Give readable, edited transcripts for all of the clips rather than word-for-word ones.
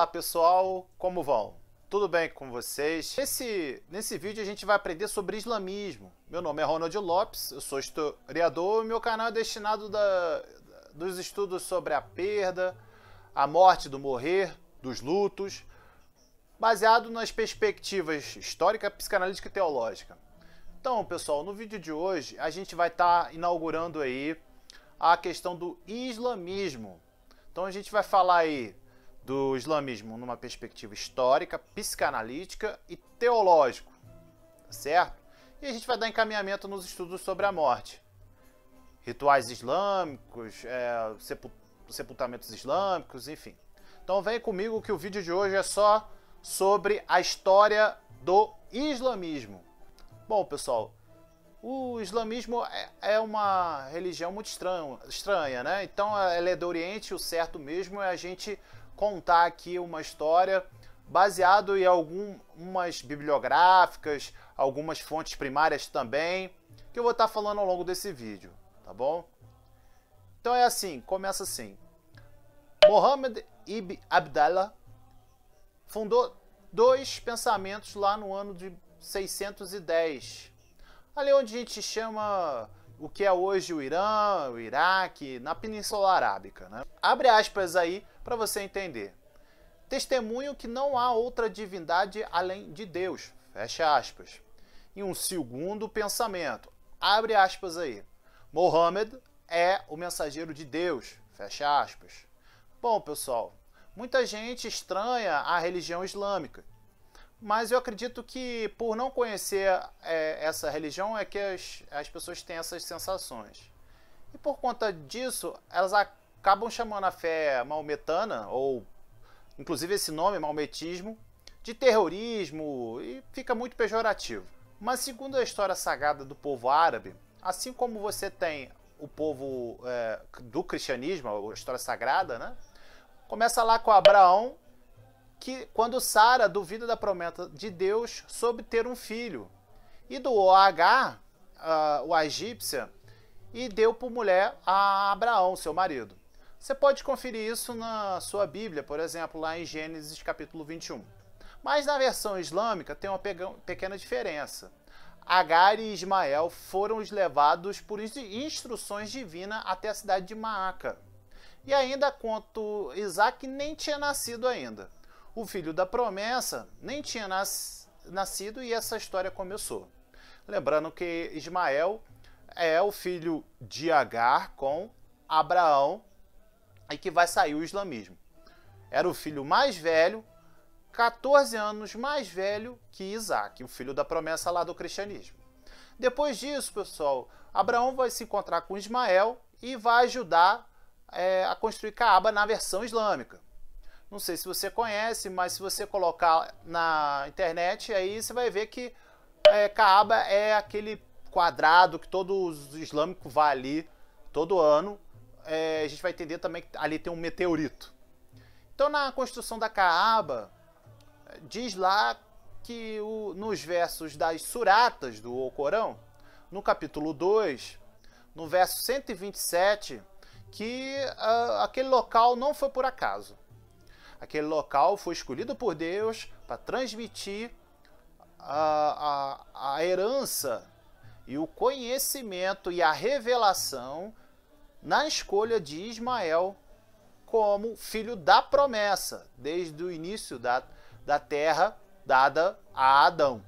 Olá pessoal, como vão? Tudo bem com vocês? Nesse vídeo a gente vai aprender sobre islamismo. Meu nome é Ronald Lopes, eu sou historiador e meu canal é destinado dos estudos sobre a perda, a morte do morrer, dos lutos, baseado nas perspectivas histórica, psicanalítica e teológica. Então pessoal, no vídeo de hoje a gente vai estar inaugurando aí a questão do islamismo. Então a gente vai falar aí do islamismo numa perspectiva histórica, psicanalítica e teológico, tá certo? E a gente vai dar encaminhamento nos estudos sobre a morte. Rituais islâmicos, sepultamentos islâmicos, enfim. Então vem comigo que o vídeo de hoje é só sobre a história do islamismo. Bom, pessoal, o islamismo é uma religião muito estranha, né? Então ela é do Oriente, o certo mesmo é a gente contar aqui uma história baseado em algumas bibliográficas, algumas fontes primárias também, que eu vou estar falando ao longo desse vídeo, tá bom? Então é assim, começa assim. Muhammad ibn Abdallah fundou dois pensamentos lá no ano de 610, ali onde a gente chama o que é hoje o Irã, o Iraque, na Península Arábica, né? Abre aspas aí para você entender. Testemunho que não há outra divindade além de Deus, fecha aspas. E um segundo pensamento, abre aspas aí. Mohammed é o mensageiro de Deus, fecha aspas. Bom, pessoal, muita gente estranha a religião islâmica. Mas eu acredito que, por não conhecer essa religião, é que as pessoas têm essas sensações. E por conta disso, elas acabam chamando a fé maometana, ou inclusive esse nome, maometismo, de terrorismo, e fica muito pejorativo. Mas segundo a história sagrada do povo árabe, assim como você tem o povo do cristianismo, a história sagrada, né? Começa lá com Abraão, que quando Sara duvida da promessa de Deus sobre ter um filho, e doou a Agar, a egípcia, e deu por mulher a Abraão, seu marido. Você pode conferir isso na sua Bíblia, por exemplo, lá em Gênesis capítulo 21. Mas na versão islâmica tem uma pequena diferença. Agar e Ismael foram levados por instruções divinas até a cidade de Maaca. E ainda quanto Isaac nem tinha nascido ainda. O filho da promessa nem tinha nascido e essa história começou. Lembrando que Ismael é o filho de Agar com Abraão e que vai sair o islamismo. Era o filho mais velho, 14 anos mais velho que Isaac, o filho da promessa lá do cristianismo. Depois disso, pessoal, Abraão vai se encontrar com Ismael e vai ajudar a construir Caaba na versão islâmica. Não sei se você conhece, mas se você colocar na internet, aí você vai ver que Caaba é aquele quadrado que todo islâmico vai ali todo ano. A gente vai entender também que ali tem um meteorito. Então, na construção da Caaba, diz lá que nos versos das suratas do Alcorão, no capítulo 2, no verso 127, que aquele local não foi por acaso. Aquele local foi escolhido por Deus para transmitir a herança e o conhecimento e a revelação na escolha de Ismael como filho da promessa, desde o início da terra dada a Adão.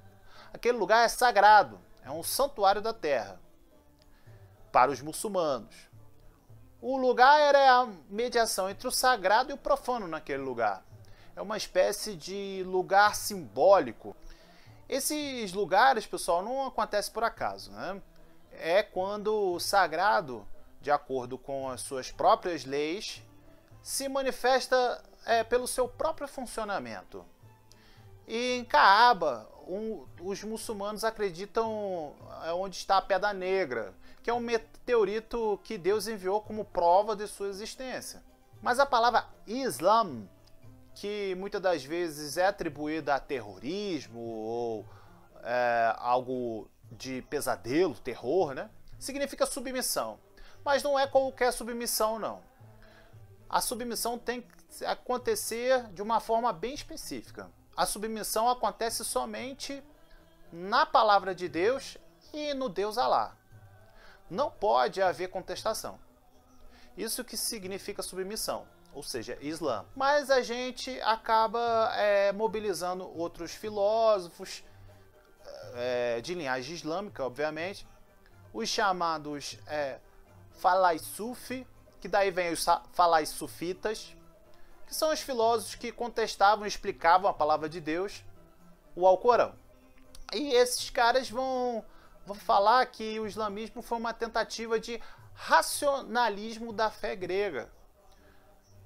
Aquele lugar é sagrado, é um santuário da terra para os muçulmanos. O lugar era a mediação entre o sagrado e o profano naquele lugar. É uma espécie de lugar simbólico. Esses lugares, pessoal, não acontecem por acaso, né? É quando o sagrado, de acordo com as suas próprias leis, se manifesta pelo seu próprio funcionamento. E em Caaba, os muçulmanos acreditam onde está a Pedra Negra, que é um meteorito que Deus enviou como prova de sua existência. Mas a palavra Islam, que muitas das vezes é atribuída a terrorismo ou algo de pesadelo, terror, né? Significa submissão. Mas não é qualquer submissão, não. a submissão tem que acontecer de uma forma bem específica. A submissão acontece somente na palavra de Deus e no Deus Alá. Não pode haver contestação. Isso que significa submissão, ou seja, Islã. Mas a gente acaba mobilizando outros filósofos de linhagem islâmica, obviamente, os chamados falais sufi, que daí vem os falais sufitas, que são os filósofos que contestavam e explicavam a palavra de Deus, o Alcorão. E esses caras vão falar que o islamismo foi uma tentativa de racionalismo da fé grega.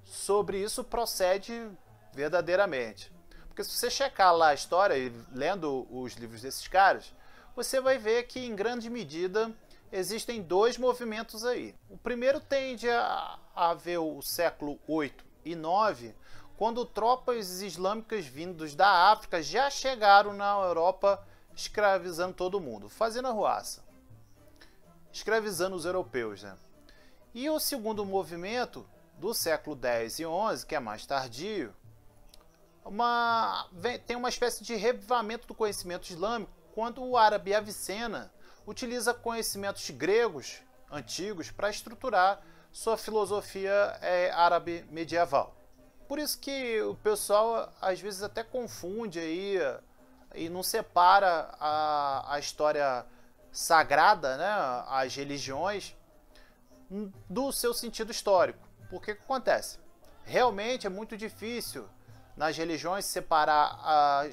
Sobre isso procede verdadeiramente. Porque se você checar lá a história e lendo os livros desses caras, você vai ver que em grande medida existem dois movimentos aí. O primeiro tende a ver o século 8 e 9, quando tropas islâmicas vindas da África já chegaram na Europa escravizando todo mundo, fazendo arruaça, escravizando os europeus, né? E o segundo movimento, do século 10 e 11, que é mais tardio, tem uma espécie de revivamento do conhecimento islâmico, quando o árabe Avicena utiliza conhecimentos gregos antigos para estruturar sua filosofia árabe medieval. Por isso que o pessoal às vezes até confunde aí e não separa a história sagrada, né, as religiões, do seu sentido histórico. Porque o que acontece? Realmente é muito difícil nas religiões separar,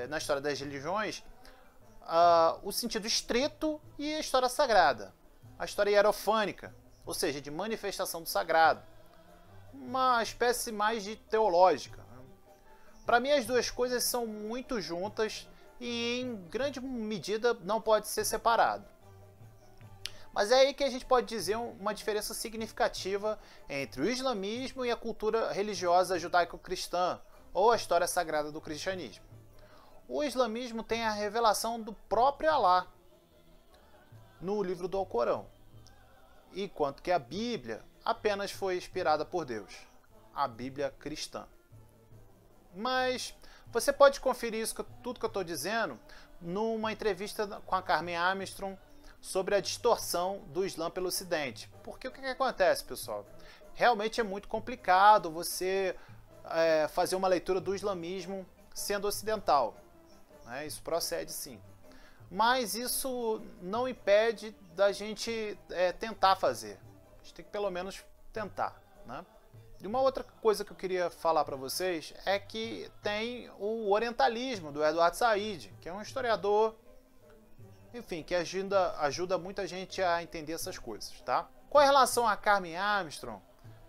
na história das religiões, o sentido estrito e a história sagrada. A história hierofânica, ou seja, de manifestação do sagrado. Uma espécie mais de teológica. Para mim as duas coisas são muito juntas e em grande medida não pode ser separado. Mas é aí que a gente pode dizer uma diferença significativa entre o islamismo e a cultura religiosa judaico-cristã, ou a história sagrada do cristianismo. O islamismo tem a revelação do próprio Alá no livro do Alcorão, enquanto que a Bíblia apenas foi inspirada por Deus, a Bíblia cristã. Mas você pode conferir isso, tudo que eu estou dizendo numa entrevista com a Carmen Armstrong sobre a distorção do Islã pelo Ocidente. Porque o que acontece, pessoal? Realmente é muito complicado você fazer uma leitura do islamismo sendo ocidental. Isso procede sim. Mas isso não impede da gente tentar fazer. A gente tem que pelo menos tentar, né? E uma outra coisa que eu queria falar para vocês é que tem o orientalismo do Edward Said, que é um historiador, enfim, que ajuda muita gente a entender essas coisas, tá? Com relação a Carmen Armstrong,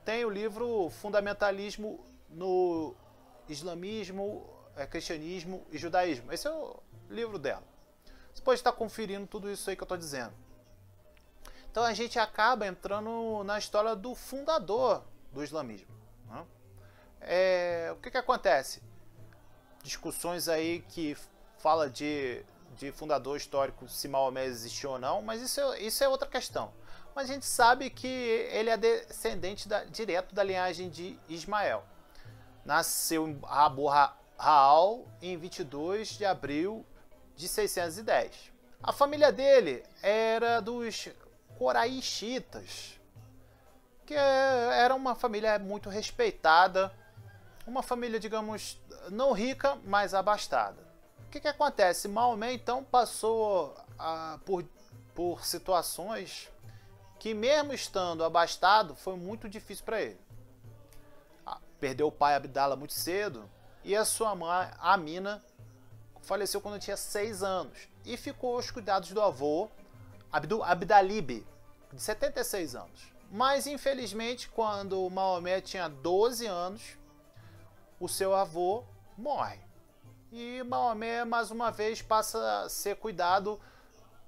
tem o livro Fundamentalismo no Islamismo, Cristianismo e Judaísmo. Esse é o livro dela. Você pode estar conferindo tudo isso aí que eu estou dizendo. Então a gente acaba entrando na história do fundador do islamismo, né? O que acontece? Discussões aí que fala de fundador histórico, se Maomé existiu ou não, mas isso é outra questão. Mas a gente sabe que ele é descendente direto da linhagem de Ismael. Nasceu em Abu Raal em 22 de abril de 610. A família dele era dos Coraixitas, que era uma família muito respeitada, uma família, digamos, não rica, mas abastada. O que acontece? Maomé, então, passou por situações que, mesmo estando abastado, foi muito difícil para ele. Perdeu o pai Abdallah muito cedo e a sua mãe, Amina, faleceu quando tinha 6 anos e ficou aos cuidados do avô, Abdalib, de 76 anos. Mas, infelizmente, quando Maomé tinha 12 anos, o seu avô morre. E Maomé, mais uma vez, passa a ser cuidado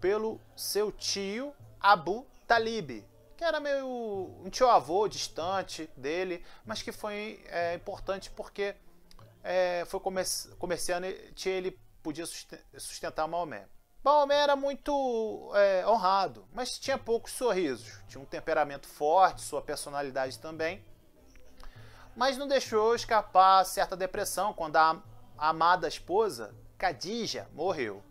pelo seu tio, Abu Talib, que era meio um tio-avô distante dele, mas que foi importante porque foi comerciante e ele podia sustentar Maomé. Maomé era muito honrado, mas tinha poucos sorrisos. Tinha um temperamento forte, sua personalidade também. mas não deixou escapar certa depressão quando a amada esposa, Khadija, morreu.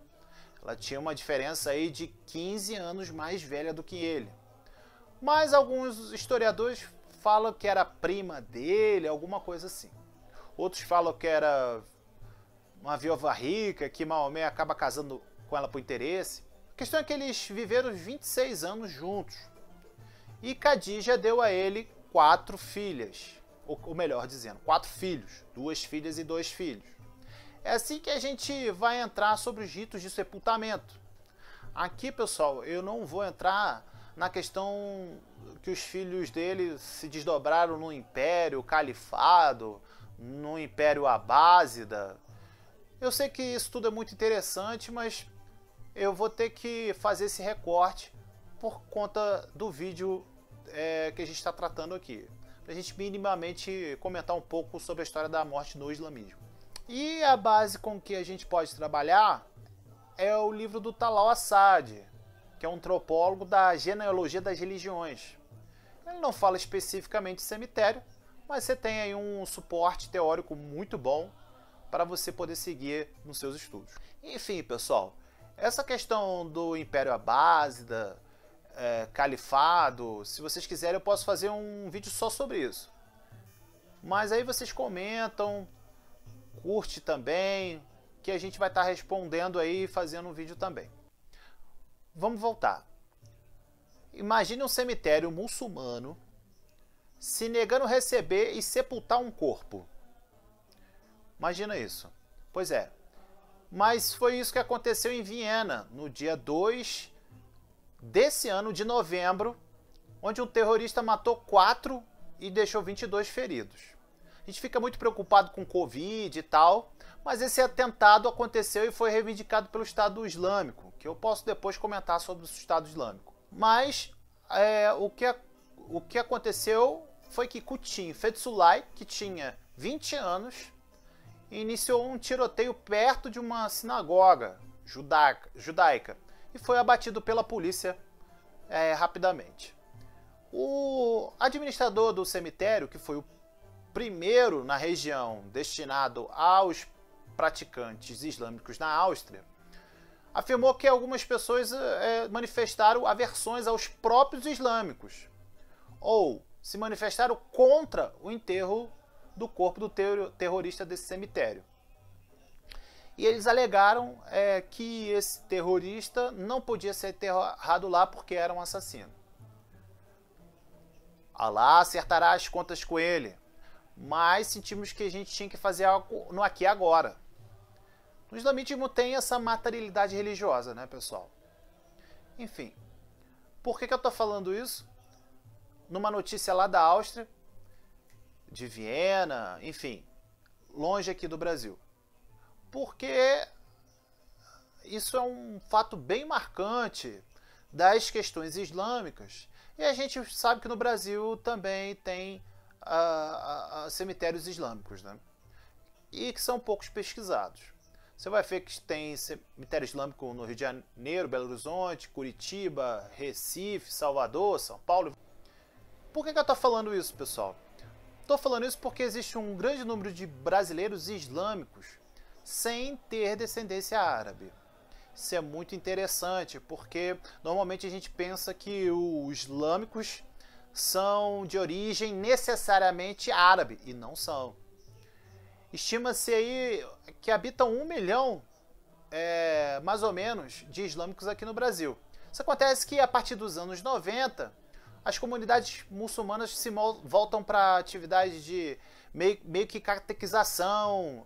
Ela tinha uma diferença aí de 15 anos mais velha do que ele. Mas alguns historiadores falam que era prima dele, alguma coisa assim. Outros falam que era uma viúva rica, que Maomé acaba casando com ela por interesse. A questão é que eles viveram 26 anos juntos. E Khadija deu a ele 4 filhas. Ou melhor dizendo, 4 filhos. 2 filhas e 2 filhos. É assim que a gente vai entrar sobre os ritos de sepultamento. Aqui, pessoal, eu não vou entrar na questão que os filhos dele se desdobraram no Império Califado, no Império Abásida. Eu sei que isso tudo é muito interessante, mas eu vou ter que fazer esse recorte por conta do vídeo que a gente está tratando aqui, para a gente minimamente comentar um pouco sobre a história da morte no islamismo. E a base com que a gente pode trabalhar é o livro do Talal Assad, que é um antropólogo da genealogia das religiões. Ele não fala especificamente de cemitério, mas você tem aí um suporte teórico muito bom para você poder seguir nos seus estudos. Enfim, pessoal, essa questão do Império Abásida, Califado, se vocês quiserem eu posso fazer um vídeo só sobre isso. Mas aí vocês comentam, curte também, que a gente vai estar respondendo aí e fazendo um vídeo também. Vamos voltar. Imagine um cemitério muçulmano se negando receber e sepultar um corpo. Imagina isso. Pois é. Mas foi isso que aconteceu em Viena, no dia 2 desse ano de novembro, onde um terrorista matou 4 e deixou 22 feridos. A gente fica muito preocupado com Covid e tal, mas esse atentado aconteceu e foi reivindicado pelo Estado Islâmico, que eu posso depois comentar sobre o Estado Islâmico. Mas o que aconteceu foi que Qutim Fethullah, que tinha 20 anos, iniciou um tiroteio perto de uma sinagoga judaica e foi abatido pela polícia rapidamente. O administrador do cemitério, que foi o primeiro na região destinado aos praticantes islâmicos na Áustria, afirmou que algumas pessoas manifestaram aversões aos próprios islâmicos ou se manifestaram contra o enterro do corpo do terrorista desse cemitério. E eles alegaram que esse terrorista não podia ser enterrado lá porque era um assassino. Allah acertará as contas com ele, mas sentimos que a gente tinha que fazer algo no aqui e agora. No islamismo tem essa materialidade religiosa, né, pessoal? Enfim, por que eu estou falando isso? Numa notícia lá da Áustria, de Viena, enfim, longe aqui do Brasil. Porque isso é um fato bem marcante das questões islâmicas. E a gente sabe que no Brasil também tem cemitérios islâmicos, né? E que são poucos pesquisados. Você vai ver que tem cemitério islâmico no Rio de Janeiro, Belo Horizonte, Curitiba, Recife, Salvador, São Paulo. Por que eu estou falando isso, pessoal? Estou falando isso porque existe um grande número de brasileiros islâmicos sem ter descendência árabe. Isso é muito interessante, porque normalmente a gente pensa que os islâmicos são de origem necessariamente árabe, e não são. Estima-se aí que habitam 1 milhão, mais ou menos, de islâmicos aqui no Brasil. Isso acontece que a partir dos anos 90, as comunidades muçulmanas se voltam para atividades de meio que catequização,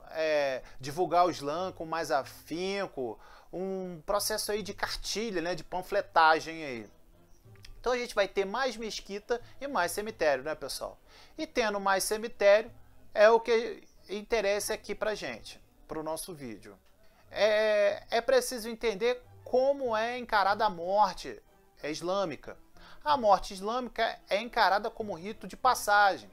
divulgar o Islã com mais afinco, um processo aí de cartilha, né, de panfletagem aí. Então a gente vai ter mais mesquita e mais cemitério, né, pessoal? E tendo mais cemitério é o que interessa aqui pra gente, pro nosso vídeo. É preciso entender como é encarada a morte islâmica. A morte islâmica é encarada como rito de passagem,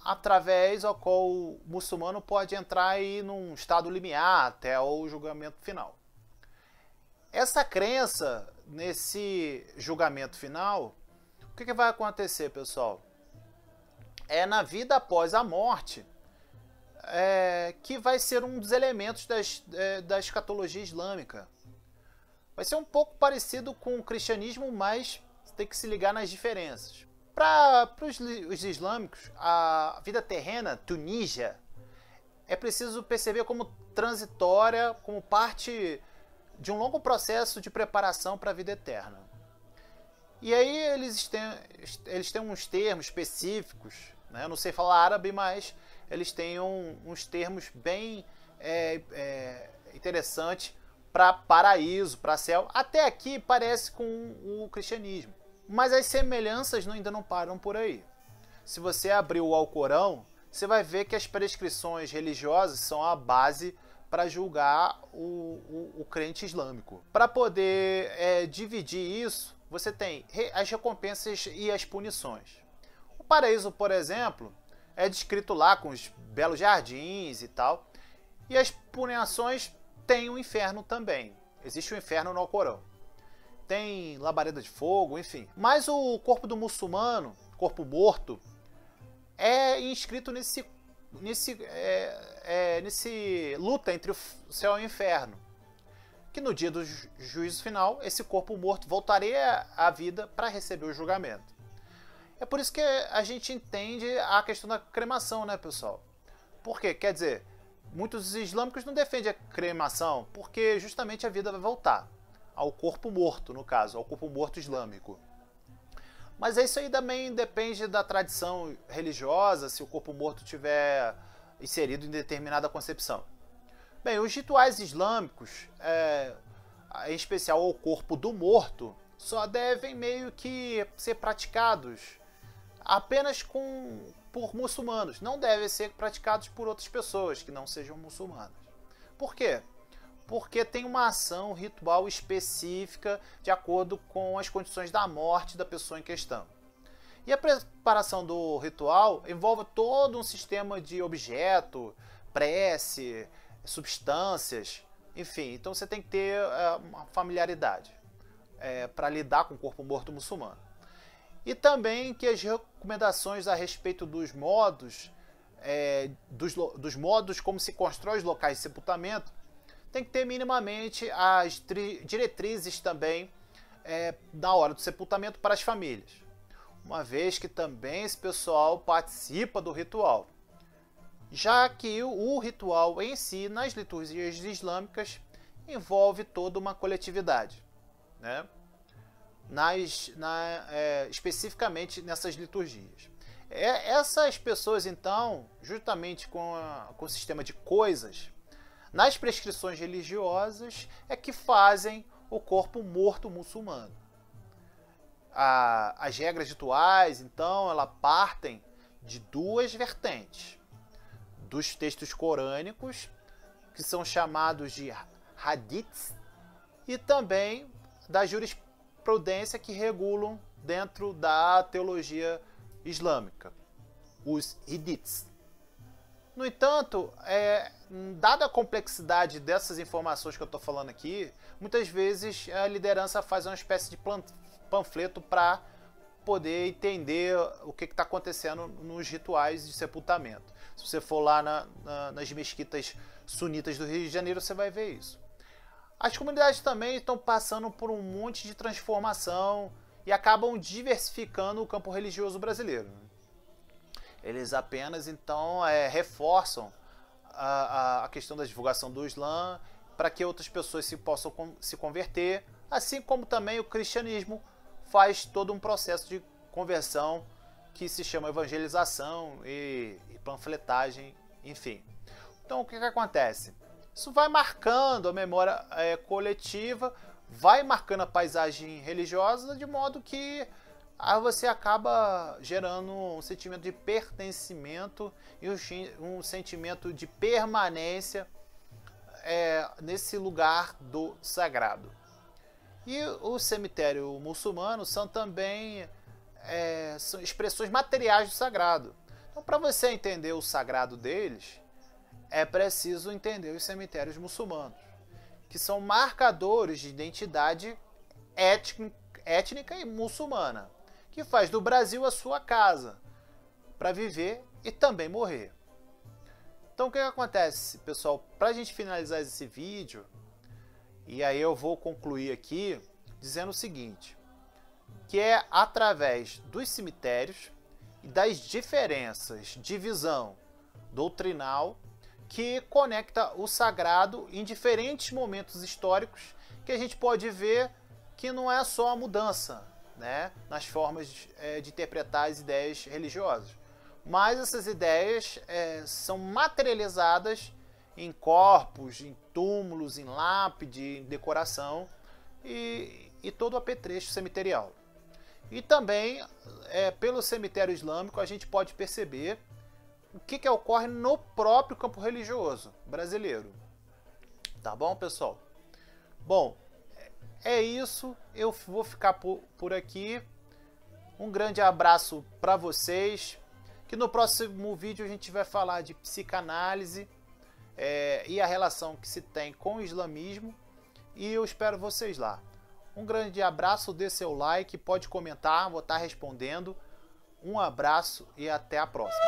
através ao qual o muçulmano pode entrar aí num estado limiar até o julgamento final. Essa crença nesse julgamento final, o que vai acontecer, pessoal? é na vida após a morte, que vai ser um dos elementos da escatologia islâmica. Vai ser um pouco parecido com o cristianismo, mas tem que se ligar nas diferenças. Para os islâmicos, a vida terrena, Tunísia, é preciso perceber como transitória, como parte de um longo processo de preparação para a vida eterna. E aí eles têm uns termos específicos, né? Eu não sei falar árabe, mas eles têm uns termos bem interessantes para paraíso, para céu. Até aqui parece com o cristianismo. Mas as semelhanças ainda não param por aí. Se você abrir o Alcorão, você vai ver que as prescrições religiosas são a base para julgar o crente islâmico. Para poder dividir isso, você tem as recompensas e as punições. O paraíso, por exemplo, é descrito lá com os belos jardins e tal. E as punições têm o inferno também. Existe o inferno no Alcorão. Tem labareda de fogo, enfim. Mas o corpo do muçulmano, corpo morto, é inscrito nesse luta entre o céu e o inferno. Que no dia do juízo final, esse corpo morto voltaria à vida para receber o julgamento. É por isso que a gente entende a questão da cremação, né, pessoal? Por quê? Quer dizer, muitos islâmicos não defendem a cremação porque justamente a vida vai voltar ao corpo morto, no caso, ao corpo morto islâmico. Mas isso aí também depende da tradição religiosa, se o corpo morto estiver inserido em determinada concepção. Bem, os rituais islâmicos, em especial o corpo do morto, só devem meio que ser praticados apenas por muçulmanos. Não devem ser praticados por outras pessoas que não sejam muçulmanas. Por quê? Porque tem uma ação ritual específica de acordo com as condições da morte da pessoa em questão. E a preparação do ritual envolve todo um sistema de objeto, prece, substâncias, enfim. Então você tem que ter uma familiaridade para lidar com o corpo morto muçulmano. E também que as recomendações a respeito dos modos, dos modos como se constrói os locais de sepultamento, tem que ter minimamente as diretrizes também na hora do sepultamento para as famílias. Uma vez que também esse pessoal participa do ritual. Já que o ritual em si, nas liturgias islâmicas, envolve toda uma coletividade, né? Especificamente nessas liturgias. Essas pessoas, então, juntamente com o sistema de coisas, nas prescrições religiosas, é que fazem o corpo morto muçulmano. As regras rituais, então, elas partem de duas vertentes. Dos textos corânicos, que são chamados de hadiths, e também da jurisprudência que regulam dentro da teologia islâmica, os hadiths. No entanto, dada a complexidade dessas informações que eu estou falando aqui, muitas vezes a liderança faz uma espécie de panfleto para poder entender o que está acontecendo nos rituais de sepultamento. Se você for lá nas mesquitas sunitas do Rio de Janeiro, você vai ver isso. As comunidades também estão passando por um monte de transformação e acabam diversificando o campo religioso brasileiro. Eles apenas, então, reforçam a questão da divulgação do Islã para que outras pessoas possam se converter, assim como também o cristianismo faz todo um processo de conversão que se chama evangelização e panfletagem, enfim. Então, o que acontece? Isso vai marcando a memória coletiva, vai marcando a paisagem religiosa, de modo que você acaba gerando um sentimento de pertencimento e um sentimento de permanência nesse lugar do sagrado. E o cemitério muçulmano são também são expressões materiais do sagrado. Então, para você entender o sagrado deles, é preciso entender os cemitérios muçulmanos, que são marcadores de identidade étnica e muçulmana, que faz do Brasil a sua casa. para viver e também morrer. Então o que acontece, pessoal? Para a gente finalizar esse vídeo, e aí eu vou concluir aqui dizendo o seguinte, que é através dos cemitérios e das diferenças de visão doutrinal que conecta o sagrado em diferentes momentos históricos, que a gente pode ver que não é só a mudança, né, nas formas de interpretar as ideias religiosas, mas essas ideias são materializadas em corpos, em túmulos, em lápide, em decoração e todo o apetrecho cemiterial. E também, pelo cemitério islâmico, a gente pode perceber o que ocorre no próprio campo religioso brasileiro. Tá bom, pessoal? Bom, é isso. Eu vou ficar por aqui. Um grande abraço para vocês. Que no próximo vídeo a gente vai falar de psicanálise e a relação que se tem com o islamismo. E eu espero vocês lá. Um grande abraço, dê seu like, pode comentar, vou estar respondendo. Um abraço e até a próxima.